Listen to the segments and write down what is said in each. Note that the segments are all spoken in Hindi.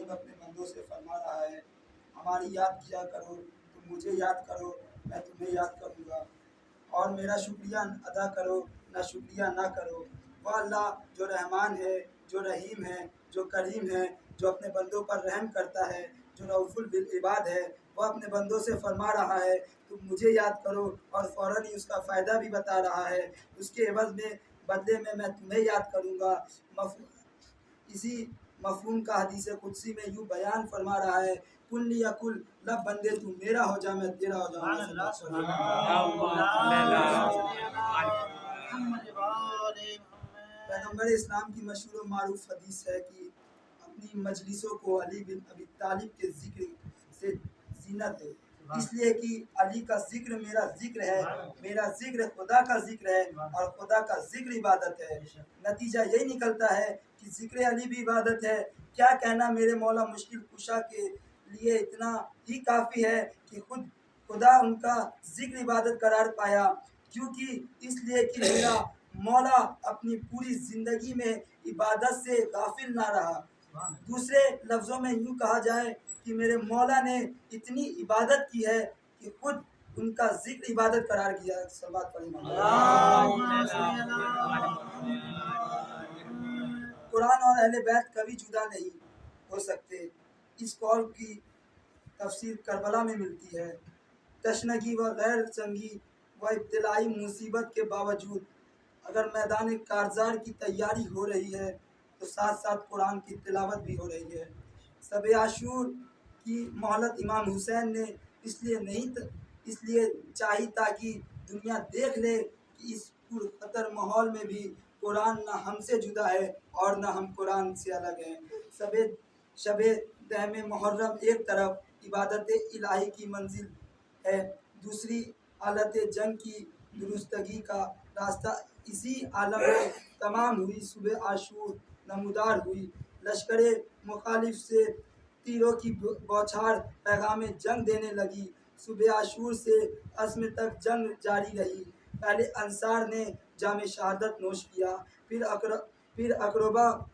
खुद अपने बंदों से फरमा रहा है, हमारी याद किया करो, तुम मुझे याद करो, मैं तुम्हें याद करूँगा, और मेरा शुक्रिया अदा करो, ना शुक्रिया ना करो। वह अल्लाह जो रहमान है, जो रहीम है, जो करीम है, जो अपने बंदों पर रहम करता है, जो रऊफ़ुल बिल इबाद है, वह अपने बंदों से फरमा रहा है तुम मुझे याद करो, और फ़ौरन ही उसका फ़ायदा भी बता रहा है, उसके एवज़ में बदले में मैं तुम्हें याद करूँगा। इसी मफ़हूम का हदीस कुदसी में यूँ बयान फरमा रहा है, कुल लियकुल, लब बंदे तू मेरा हो जा मैं तेरा हो जाऊँगा। पैगम्बर इस्लाम की मशहूर मारूफ हदीस है कि अपनी मजलिसों को अली बिन अबी तालिब के जिक्र से जीनत दो, इसलिए कि अली का जिक्र मेरा जिक्र है, मेरा जिक्र खुदा का जिक्र है, और खुदा का जिक्र इबादत है। नतीजा यही निकलता है कि जिक्र अली भी इबादत है। क्या कहना मेरे मौला मुश्किल कुशा के लिए इतना ही काफ़ी है कि खुद खुदा उनका जिक्र इबादत करार पाया, क्योंकि इसलिए कि मेरा मौला अपनी पूरी ज़िंदगी में इबादत से गाफिल ना रहा। दूसरे लफ्ज़ों में यूँ कहा जाए कि मेरे मौला ने इतनी इबादत की है कि खुद उनका जिक्र इबादत करार किया। सल्लल्लाहु अलैहि वसल्लम। कुरान और अहले बैत कभी जुदा नहीं हो सकते। इस कौल की तफसीर करबला में मिलती है। तशनगी व गैर संगी व इब्तिलाई मुसीबत के बावजूद अगर मैदान कारज़ार की तैयारी हो रही है तो साथ साथ कुरान की तिलावत भी हो रही है। शब आशूर की मोहलत इमाम हुसैन ने इसलिए चाही ताकि दुनिया देख ले कि इस पुरखतर माहौल में भी कुरान न हमसे जुदा है और न हम कुरान से अलग हैं। शब दहम मुहर्रम एक तरफ इबादत इलाही की मंजिल है, दूसरी हालत जंग की दुरुस्तगी का रास्ता इसी आलम में तमाम हुई। सुबह आशूर नमूदार हुई, लश्कर मुखालिफ से तीरों की बौछार पैगाम जंग देने लगी। सुबह आशूर से अस्म तक जंग जारी रही। पहले अंसार ने जाम शहादत नोश किया, फिर अकरबा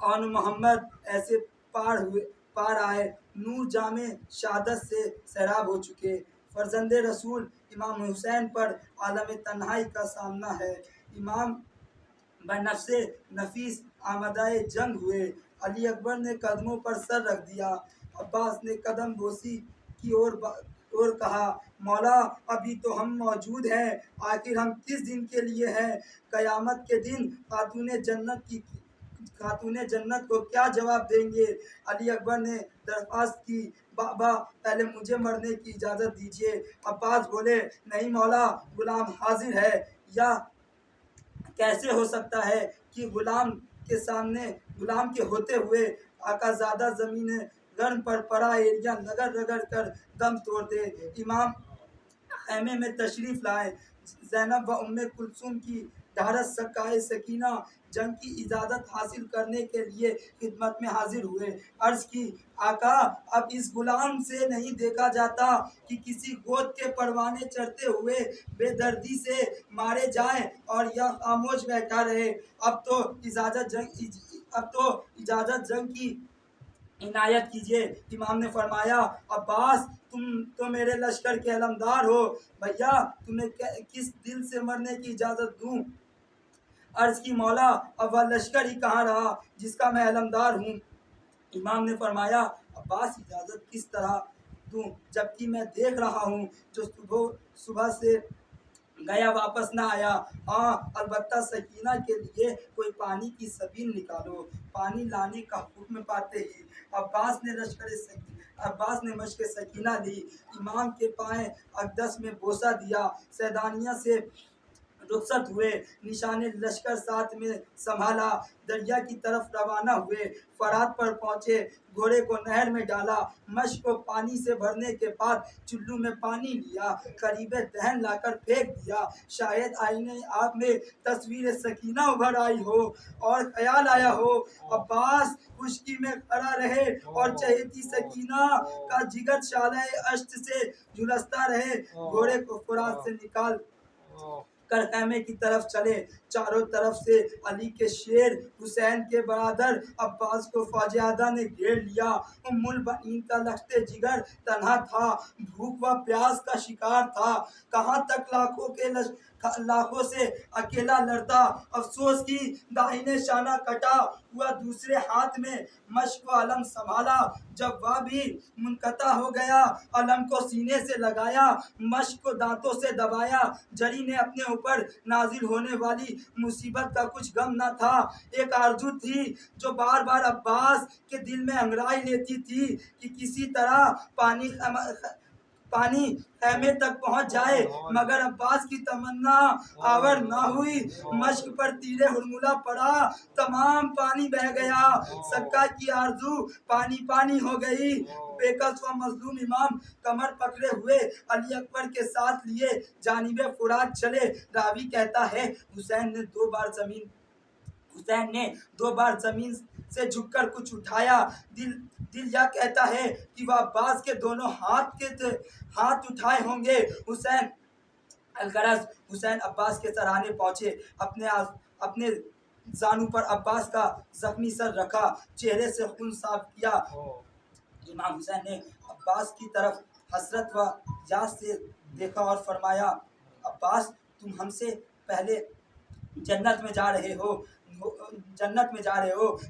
और मोहम्मद ऐसे पार आए, नूर जामे शहादत से सैराब हो चुके। फर्जंदे रसूल इमाम हुसैन पर आलम तन्हाई का सामना है। इमाम बनफ्से नफीस आमदाए जंग हुए। अली अकबर ने कदमों पर सर रख दिया। अब्बास ने कदम बोसी की ओर कहा, मौला अभी तो हम मौजूद हैं, आखिर हम किस दिन के लिए हैं? क़यामत के दिन खातूने जन्नत को क्या जवाब देंगे? अली अकबर ने दरख्वास्त की, बाबा पहले मुझे मरने की इजाज़त दीजिए। अब्बास बोले, नहीं मौला, गुलाम हाजिर है। या कैसे हो सकता है कि गुलाम के होते हुए आकाज़ादा ज़मीन गर्म पर पड़ा एरिया रगड़ कर दम तोड़ दे। इमाम खैमे में तशरीफ़ लाए। ज़ैनब व उम्मे कुलसूम की ढारस सकाए सकीना जंग की इजाज़त हासिल करने के लिए खिदमत में हाजिर हुए। अर्ज़ की, आका अब इस गुलाम से नहीं देखा जाता कि किसी गोद के परवाने चढ़ते हुए बेदर्दी से मारे जाएं और यह खामोश बैठा रहे। अब तो इजाज़त जंग की इनायत कीजिए। इमाम ने फरमाया, अब्बास तुम तो मेरे लश्कर के अलमदार हो, भैया तुम्हें किस दिल से मरने की इजाज़त दूँ? अर्ज़ की, मौला अब वह लश्कर ही कहाँ रहा जिसका मैं अलमदार हूँ? इमाम ने फरमाया, अब्बास इजाज़त किस तरह दूँ जबकि मैं देख रहा हूँ जो सुबह से गया वापस ना आया। हाँ अलबत्ता सकीना के लिए कोई पानी की सबील निकालो। पानी लाने का हुक्म पाते ही अब्बास ने मश्क सकीना ली, इमाम के पाए अक़दस में बोसा दिया, सैदानिया से रुखसत हुए, निशाने लश्कर साथ में संभाला, दरिया की तरफ रवाना हुए। फरात पर पहुँचे, घोड़े को नहर में डाला, मश्क को पानी से भरने के बाद चुल्लू में पानी लिया, करीबे दहन लाकर फेंक दिया। शायद आईने आप में तस्वीर सकीना उभर आई हो और ख्याल आया हो, अब्बास खुशकी में खड़ा रहे और चहेती सकीना का जिगर शालाए अश्क से झुलसता रहे। घोड़े को फरात से निकाल कर खैमे की तरफ चले। चारों तरफ से अली के शेर हुसैन के बरादर अब्बास को फौजियादा ने घेर लिया। उम्मुल बनीन का लश्ते जिगर तन्हा था, भूख व प्यास का शिकार था। कहाँ तक लाखों से अकेला लड़ता, अफसोस की दाहिने शाना कटा हुआ, दूसरे हाथ में मश्क व अलम संभाला। जब वह भी मुनकता हो गया, अलम को सीने से लगाया, मश्क को दांतों से दबाया। जरी ने अपने ऊपर नाजिल होने वाली मुसीबत का कुछ गम न था। एक आरज़ू थी जो बार बार अब्बास के दिल में अंगड़ाई लेती थी कि किसी तरह पानी खैमे तक पहुंच जाए, मगर अब्बास की तमन्ना आवर ना हुई। मश्क पर तीरे हुड़मुला पड़ा, तमाम पानी बह गया। सक्का की आरज़ू पानी पानी हो गई। बेकस व मजलूम इमाम कमर पकड़े हुए अली अकबर के साथ लिए जानिबे फुरात चले। रावी कहता है हुसैन ने दो बार जमीन से झुककर कुछ उठाया। दिल यह कहता है कि वह अब्बास के दोनों हाथ उठाए होंगे। हुसैन अब्बास के सराहने पहुंचे। अपने जानू पर अब्बास का जख्मी सर रखा, चेहरे से खून साफ किया। इमाम हुसैन ने अब्बास की तरफ हसरत व यास से देखा और फरमाया, अब्बास तुम हमसे पहले जन्नत में जा रहे हो।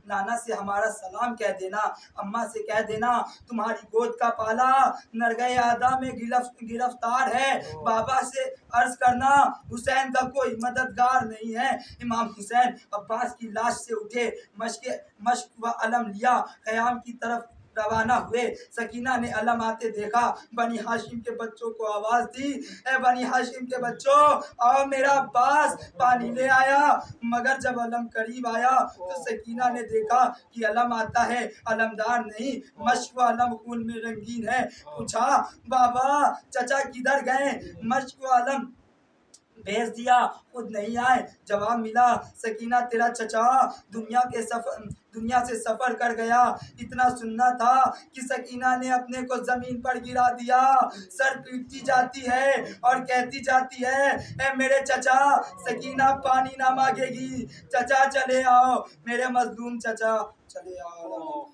नाना से हमारा सलाम कह देना, अम्मा से कह देना तुम्हारी गोद का पाला नरगे आदा में गिरफ्तार है। बाबा से अर्ज करना हुसैन का कोई मददगार नहीं है। इमाम हुसैन अब्बास की लाश से उठे, मश्क व अलम लिया, क़याम की तरफ रवाना हुए। सकीना ने अलम आते देखा, बनी हाशिम के बच्चों को आवाज दी, ए बनी हाशिम के बच्चों आओ, मेरा अब्बास पानी ले आया। मगर जब अलम करीब आया तो सकीना ने देखा कि अलम आता है, अलमदार नहीं, मश्क व अलम खून में रंगीन है। पूछा, बाबा चचा किधर गए? मश्क व अलम भेज दिया, खुद नहीं आए। जवाब मिला, सकीना तेरा चचा दुनिया से सफर कर गया। इतना सुनना था कि सकीना ने अपने को जमीन पर गिरा दिया, सर पीटती जाती है और कहती जाती है, ए मेरे चचा, सकीना पानी ना मांगेगी, चचा चले आओ, मेरे मजलूम चचा चले आओ।